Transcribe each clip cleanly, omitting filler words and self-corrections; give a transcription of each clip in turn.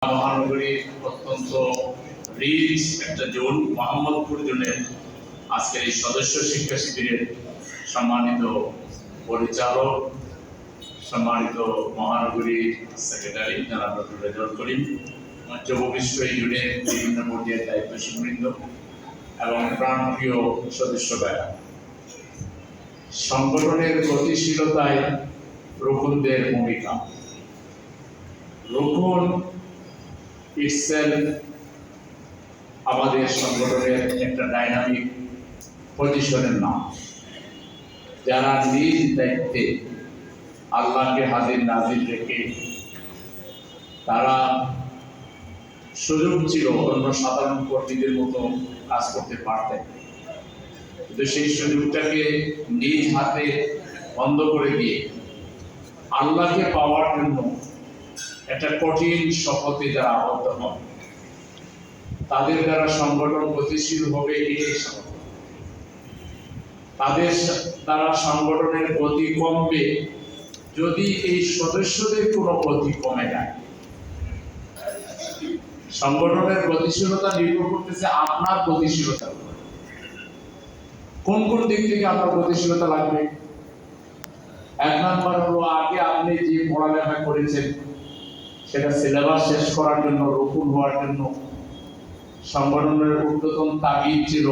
মহানগরীর অত্যন্ত রিচ একটা জোন মোহাম্মদপুর জোনের আজকের এই সদস্য শিক্ষা শিবিরের সম্মানিত পরিচালক, সম্মানিত মহানগরী সেক্রেটারি জনাব ডক্টর রেজাউল করিম, মঞ্চভূমিষ্ঠ এই জোনের বিভিন্ন পর্যায়ের দায়িত্বশীলবৃন্দ এবং প্রাণপ্রিয় সদস্য ভাইরা, সংগঠনের গতিশীলতায় রুকুনদের ভূমিকা। রুকুন ইটসেলফ আমাদের সংগঠনের একটা ডাইনামিক পজিশনের নাম, যারা নিজ দায়িত্বে আল্লাহকে হাজির নাজির রেখে তারা সুযোগ ছিল অন্য সাধারণ কর্মীদের মতো কাজ করতে পারতেন, কিন্তু সেই সুযোগটাকে নিজ হাতে বন্ধ করে দিয়ে আল্লাহকে পাওয়ার জন্য একটা কঠিন শপথে যারা আবদ্ধ হন, তাদের দ্বারা সংগঠন গতিশীল হবে এটাই স্বাভাবিক। তাদের দ্বারা সংগঠনের গতি কমবে যদি এই সদস্যদের কোনো গতি কমে যায়। সংগঠনের গতিশীলতা নির্ভর করতেছে আপনার গতিশীলতা, কোন কোন দিক থেকে আপনার গতিশীলতা লাগবে। এক নম্বর হলো, আগে আপনি যে পড়ালেখা করেছেন সেটা সিলেবাস শেষ করার জন্য, রুকুন হওয়ার জন্য সংগঠনের ঊর্ধ্বতন তাগিদ ছিল।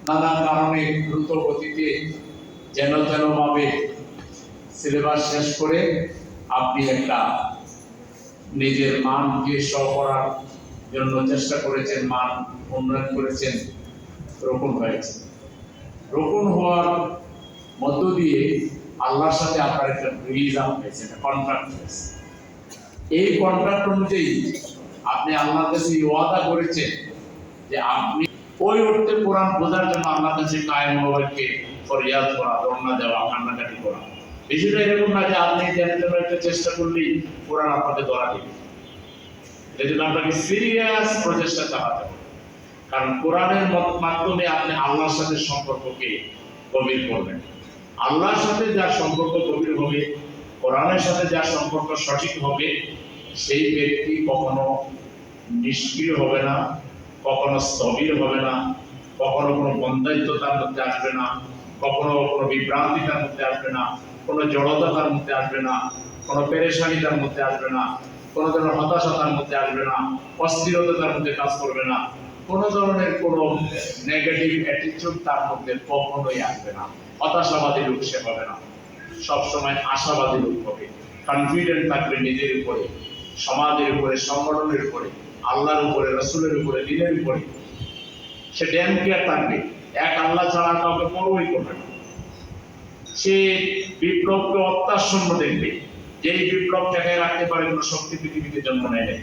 নানা কারণে দ্রুত গতিতে যেন তেন ভাবে সিলেবাস শেষ করে আপনি একটা নিজের মানকে শো করার জন্য চেষ্টা করেছেন, মান উন্নয়ন করেছেন, রুকুন হয়েছে। রুকুন হওয়ার মধ্য দিয়ে আল্লাহর সাথে আপনার একটা রিলিজাম হয়েছে, একটা কন্ট্রাক্ট হয়েছে। এই কন্ট্রাক্ট অনুযায়ী আপনি আল্লাহর কাছে ওয়াদা করেছেন যে আপনি ওই অর্থে কোরআন বোঝার জন্য আল্লাহর কাছে কায়েম মোবাইলকে ফরিয়াদ করা, ধর্ণা দেওয়া, কান্নাকাটি করা। বিষয়টা এরকম না যে আপনি যেন একটা চেষ্টা করলেই কোরআন আপনাকে ধরা দেবে। এই জন্য আপনাকে সিরিয়াস প্রচেষ্টা চালাতে হবে, কারণ কোরআনের মাধ্যমে আপনি আল্লাহর সাথে সম্পর্ককে গভীর করবেন। আল্লাহর সাথে যার সম্পর্ক গভীর হবে, কোরআনের সাথে যার সম্পর্ক সঠিক হবে, সেই ব্যক্তি কখনো নিষ্ক্রিয় হবে না, কখনো স্থবির হবে না, কখনো কোনো বন্ধায়িত্ব তার মধ্যে আসবে না, কখনো কোনো বিভ্রান্তি তার মধ্যে আসবে না, কোনো জড়তা তার মধ্যে আসবে না, কোনো পেরেশানি তার মধ্যে আসবে না, কোনো ধরনের হতাশা তার মধ্যে আসবে না, অস্থিরতা তার মধ্যে কাজ করবে না, কোনো ধরনের কোনো নেগেটিভ অ্যাটিটিউড তার মধ্যে কখনোই আসবে না। হতাশাবাদী লোক সে হবে না, সবসময় আশাবাদী লোক হবে। কনফিডেন্ট থাকবে নিজের উপরে, সমাজের উপরে, সংগঠনের উপরে, আল্লাহর উপরে, রাসূলের উপরে, দ্বীনের উপরে। সে ড্যাম কেয়ার থাকবে, এক আল্লাহ ছাড়া কাউকে পরোয়াই করবে না। সে বিপ্লবকে অত্যাশূন্য দেখবে, যেই বিপ্লব ঠেকায় রাখতে পারে কোনো শক্তি পৃথিবীতে জন্ম নেয় নাই।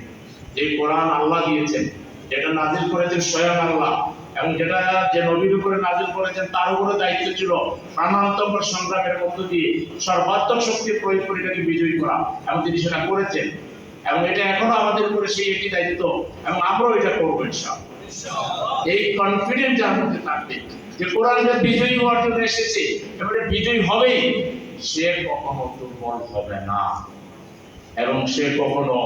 যে কোরআন আল্লাহ দিয়েছেন, যেটা নাজিল করেছেন স্বয়ং আল্লাহ, এবং যেটা যে নবীর উপরে নাজিল করেছেন তার উপরে দায়িত্ব ছিল প্রাণান্তকর সংগ্রামের মধ্য দিয়ে সর্বাত্মক শক্তির প্রয়োগ করে এটাকে বিজয়ী করা, এবং তিনি সেটা করেছেন। এবং এটা এখনো আমাদের উপরে সেই একটি দায়িত্ব, এবং আমরাও এটা করবো ইনশাআল্লাহ। এই কনফিডেন্স যার মধ্যে থাকবে যে কোরআনটা বিজয়ী হওয়ার জন্য এসেছে, এবারে বিজয়ী হবেই, সে কখনো দুর্বল হবে না, এবং সে কখনো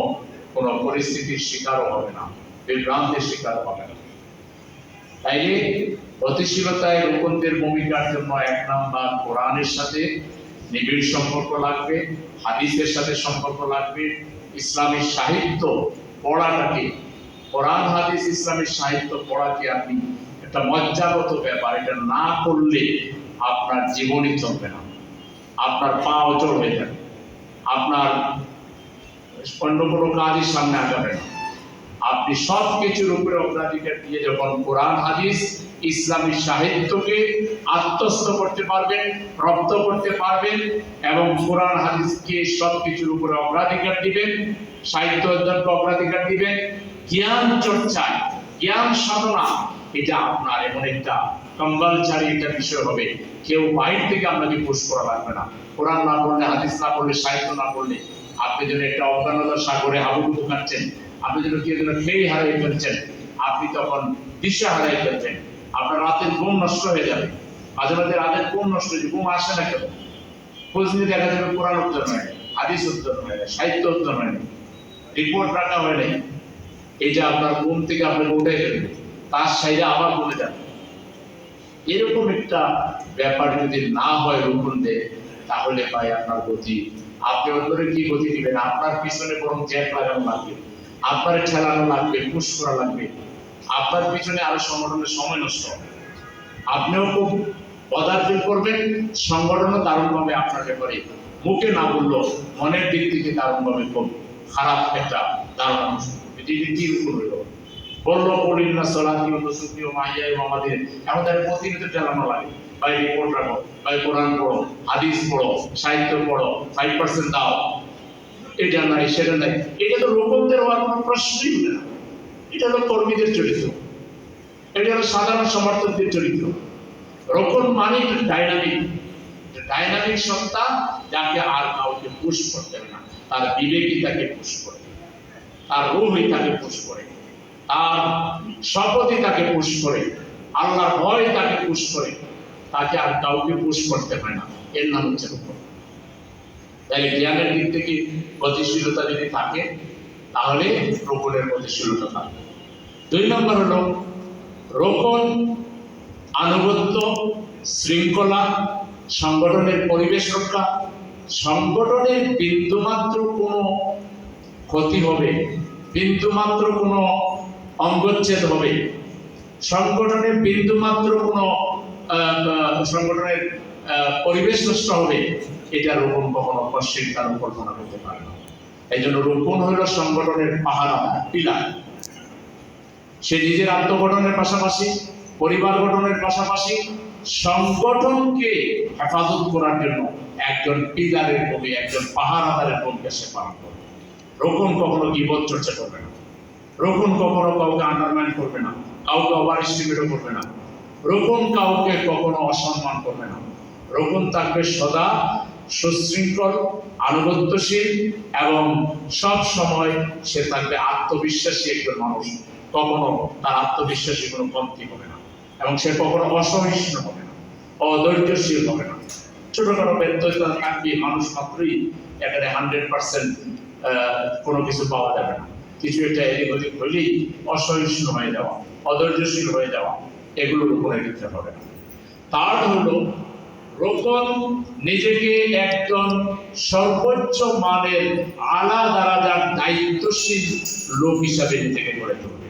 কোনো পরিস্থিতির শিকারও হবে না, বিভ্রান্তির শিকার হবে না। তাইলে গতিশীলতায় রুকুনদের ভূমিকার জন্য এক নাম্বার কোরআনের সাথে নিবিড় সম্পর্ক লাগবে, হাদিসের সাথে সম্পর্ক লাগবে। ইসলামী সাহিত্য পড়াটাকে, কোরআন হাদিস ইসলামী সাহিত্য পড়াকে আপনি একটা মজ্জাগত ব্যাপার, এটা না করলে আপনার জীবনই চলবে না, আপনার পা অচল হয়ে যাবে, আপনার অন্য কোনো কাজই সামনে আগাবে না। আপনি সব কিছুর উপরে অগ্রাধিকার দিয়ে যখন কোরআন হাদিস ইসলামী সাহিত্যকে আত্মস্থ করতে পারবেন, রপ্ত করতে পারবেন, এবং কোরআন হাদিসকে সব কিছুর উপরে অগ্রাধিকার দিবেন, সাহিত্য অধ্যয়নকে অগ্রাধিকার দিবেন, জ্ঞান চর্চায়, জ্ঞান সাধনা, এটা আপনার এমন একটা কম্পালসারি একটা বিষয় হবে। কেউ বাইরে থেকে আপনাকে পুশ করা লাগবে না। কোরআন না পড়লে, হাদিস না পড়লে, সাহিত্য না পড়লে আপনি যেন একটা অজ্ঞানতার সাগরে হাবুডুবু খাচ্ছেন, আপনি যেন কেউ যেন খেয়ে হারিয়ে ফেলছেন, আপনি তখন দিশা হারিয়ে ফেলছেন, আপনার রাতের ঘুম নষ্ট হয়ে যাবে। মাঝে মাঝে রাতের ঘুম নষ্ট হয়ে যাবে, ঘুম আসে না কেন? খোঁজ নিয়ে দেখা যাবে কোরআন উদ্ধার হয় না, হাদিস উদ্ধার হয় না, সাহিত্য উদ্ধার হয় না। রিপোর্ট রাখা হয় নাই, এটা আপনার ঘুম থেকে আপনাকে উঠে ফেলবে, তার সাইডে আবার ঘুমে যাবে। এরকম একটা ব্যাপার যদি না হয় রোপণ দেয়, তাহলে ভাই আপনার গতি, আপনি অন্তরে কি গতি দিবেন? আপনার পিছনে বরং জ্যাক লাগানো লাগবে, আপনার ঠেলানো লাগবে, পুশ করা লাগবে, আপনার পিছনে আরো সংগঠনের সময় নষ্ট হবে, আপনিও খুব বদার ফিল করবেন, সংগঠনও দারুণভাবে আপনার ব্যাপারে মুখে না বললো মনের দিক থেকে দারুণভাবে খুব খারাপ একটা ধারণা এটি কি রূপ হইল বললো পড়িন না সলাতি ও নুসুকি ও মাহিয়াই আমাদের এমন তার প্রতিনিয়ত চালানো লাগে, ভাই রিপোর্ট রাখো, ভাই কোরআন পড়ো, হাদিস পড়ো, সাহিত্য পড়ো, 5% দাও, এটা নাই সেটা নাই। এটা তো লোকদের হওয়ার কোনো প্রশ্নই না, এটা হলো কর্মীদের চরিত্র, এটা হলো সাধারণ সমর্থকদের চরিত্র। রোপণ মানে ডাইনামিক সত্তা, যাকে আর কাউকে পুশ করতে হবে না, তার বিবেকই তাকে পুশ করে, তার রূহই তাকে পুশ করে, তার শপথই তাকে পুশ করে, আল্লাহর ভয় তাকে পুশ করে, তাকে আর কাউকে পুশ করতে হয় না। এর নাম হচ্ছে রোপণ। তাই জ্ঞানের দিক থেকে গতিশীলতা যদি থাকে, তাহলে রোপণের গতিশীলতা থাকবে। 2 নম্বর হলো রোপণ আনুগত্য, শৃঙ্খলা, সংগঠনের পরিবেশ রক্ষা। সংগঠনের বিন্দুমাত্র কোনো ক্ষতি হবে, বিন্দুমাত্র কোনো অঙ্গচ্ছেদ হবে, সংগঠনের বিন্দুমাত্র কোনো সংগঠনের পরিবেশ নষ্ট হবে, এটা রোপণ কখনো অস্বীকার কারণ কল্পনা করতে পারে না। এই জন্য রোপণ হইল সংগঠনের পাহারা, পিলার। সে নিজের আত্মগঠনের পাশাপাশি, পরিবার গঠনের পাশাপাশি সংগঠনকে হেফাজত করার জন্য একজন পিলারের ভূমি, একজন পাহারাদারের ভূমিকা সে পালন করবে। রোপণ কখনো গীবত চর্চা করবে না, রোপণ কখনো কাউকে আন্ডারমাইন করবে না, কাউকে ওভার এস্টিমেটও করবে না, রোপণ কাউকে কখনো অসম্মান করবে না। রোপণ থাকবে সদা সুশৃঙ্খল, আনুগত্যশীল এবং সব সময় সে থাকবে আত্মবিশ্বাসী একজন মানুষ। কখনো তার আত্মবিশ্বাসী কোনো কমতি হবে না এবং সে কখনো অসহিষ্ণু হবে না, অধৈর্যশীল হবে না। ছোটখাটো ব্যর্থতা থাকবে, মানুষ মাত্রই এখানে 100% কোনো কিছু পাওয়া যাবে না। কিছু একটা এদিক ওদিক হইলেই অসহিষ্ণু হয়ে যাওয়া, অধৈর্যশীল হয়ে যাওয়া, এগুলোর উপরে দিতে হবে না। তার হলো রোপণ নিজেকে একজন সর্বোচ্চ মানের আলা দারাজার দায়িত্বশীল লোক হিসাবে নিজেকে গড়ে তুলবে।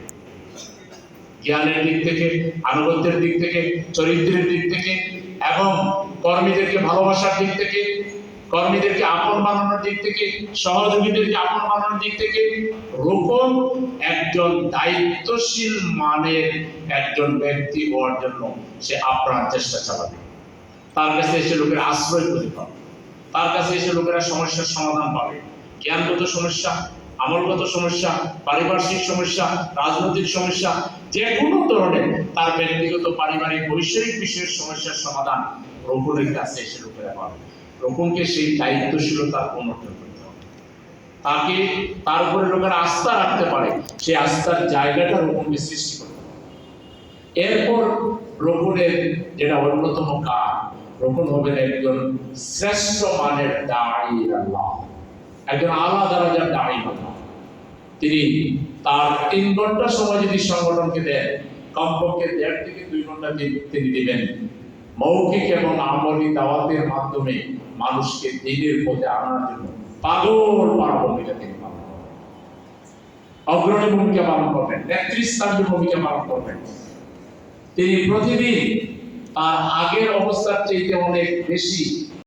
জ্ঞানের দিক থেকে, আনুগত্যের দিক থেকে, চরিত্রের দিক থেকে এবং কর্মীদেরকে ভালোবাসার দিক থেকে, কর্মীদেরকে আপন বানানোর দিক থেকে, সহযোগীদেরকে আপন বানানোর দিক থেকে রোপণ একজন দায়িত্বশীল মানের একজন ব্যক্তি হওয়ার জন্য সে আপ্রাণ চেষ্টা চালাবে। তার কাছে এসে লোকের আশ্রয় খুঁজে পাবে, তার কাছে এসে লোকেরা সমস্যার সমাধান পাবে। জ্ঞানগত সমস্যা, আমলগত সমস্যা, পারিপার্শ্বিক সমস্যা, রাজনৈতিক সমস্যা, যে কোনো ধরনের তার ব্যক্তিগত, পারিবারিক, বৈষয়িক বিষয়ের সমস্যার সমাধান রোপণের কাছে এসে লোকেরা পাবে। রোপণকে সেই দায়িত্বশীলতার অনুসরণ করতে হবে, তাকে তার উপরে লোকেরা আস্থা রাখতে পারে, সেই আস্থার জায়গাটা রোপণকে সৃষ্টি করতে হবে। এরপর রোপণের যেটা অন্যতম কাজ, রোপণ হবেন একজন শ্রেষ্ঠ মানের দাঈ আল্লাহ, একজন আলা দারাজার দাঈ আল্লাহ। তিনি তার 3 ঘন্টা সময় যদি সংগঠনকে দেন, কমপক্ষে 1.5 থেকে 2 ঘন্টা তিনি দিবেন মৌখিক এবং আমলি দাওয়াতের মাধ্যমে মানুষকে দিনের পথে আনার জন্য। পাগল পাড়া ভূমিকা তিনি পালন করবেন, অগ্রণী ভূমিকা পালন করবেন, নেতৃস্থানীয় ভূমিকা পালন করবেন। তিনি প্রতিদিন তার আগের অবস্থার চেয়ে অনেক বেশি